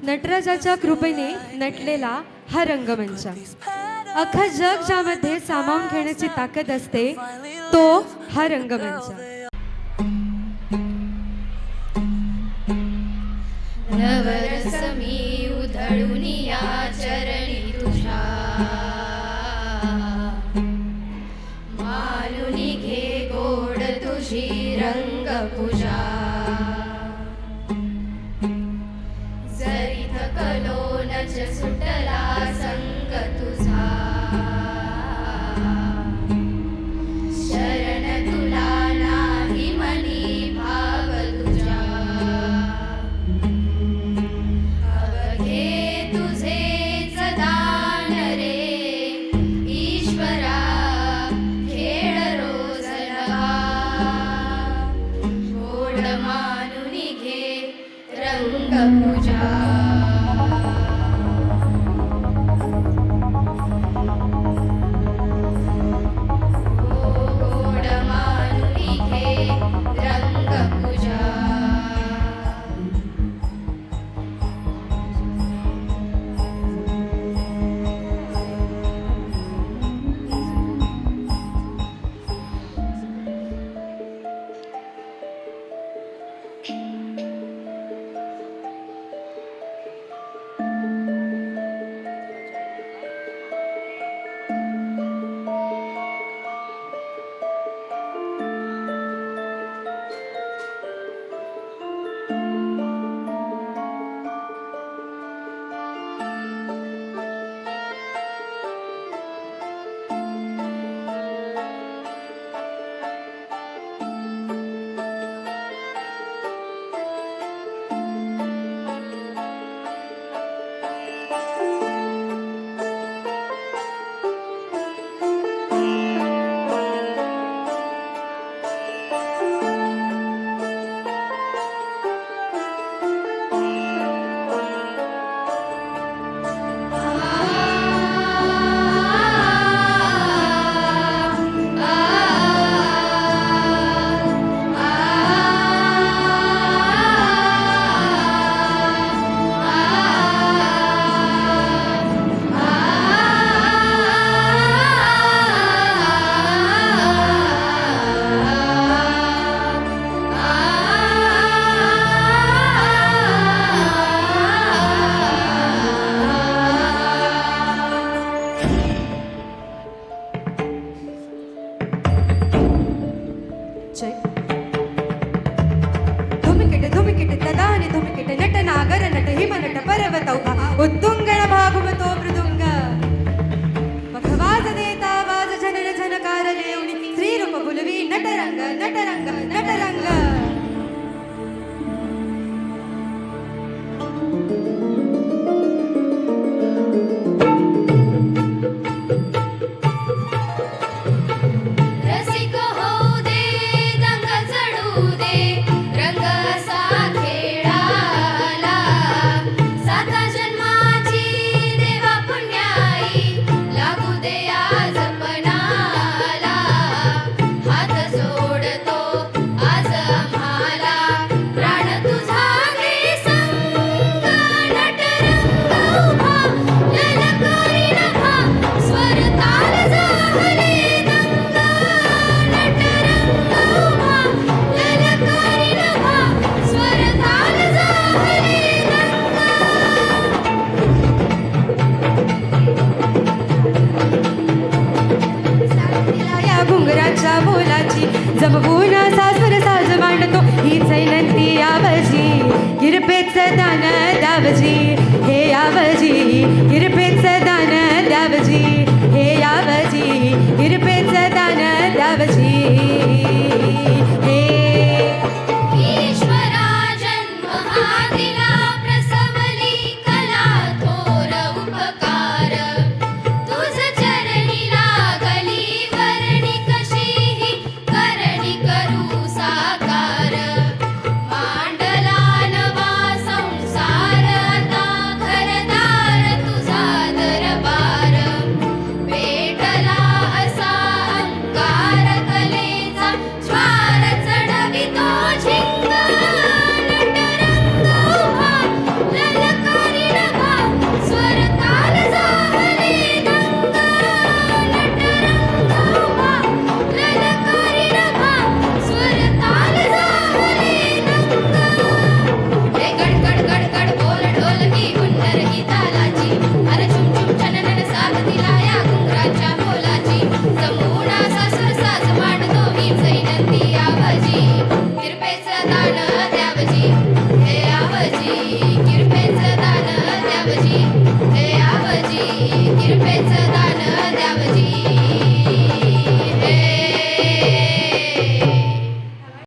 नटराजाच्या कृपेने नटलेला हा रंगमंच. अख्खा जग ज्यामध्ये सामावून घेण्याची ताकद असते तो हा रंगमंच. नवरस मी उधळून या चरणी तुझ्या, मानुनी घे गोड तुझी रंगपूजा. जरी थकलो नच सुटला संग तुझा, शरण तुला नाही मनी भाव तुझा. अवघे तुझेच दान रे ईश्वरा, खेळ रोज नवा. गोड मानुनी घे रंगपूजा. गोड मानुनी घे रंगपूजा. धुमिकिट तदानि धुमिकिट नट नागर नट हिम नट पर्वतौघ उत्तुंगण भागवतो मृदुंग. पखवाज देता वाज जनन झनकार लेवणी श्रीरूप बुलवी नटरंग नटरंग नटरंग. रसिक होऊ दे दंग चढू दे रंग असा खेळाला. साता जन्माची देवा पुण्याई लागू दे आज पणाला. हात जोडतो आज आम्हाला प्राण तुझा घे संग. नटरंग उभा ललकारी नभा स्वर ताल जाहले दंग. नटरंग उभा ललकारी नभा स्वर ताल जाहले दंग. साथीला या घुंगराच्या बोलाची जमवून सासर साज मांडतो हीच नंती आवजी. किरपेच दान दावजी हे आवजी.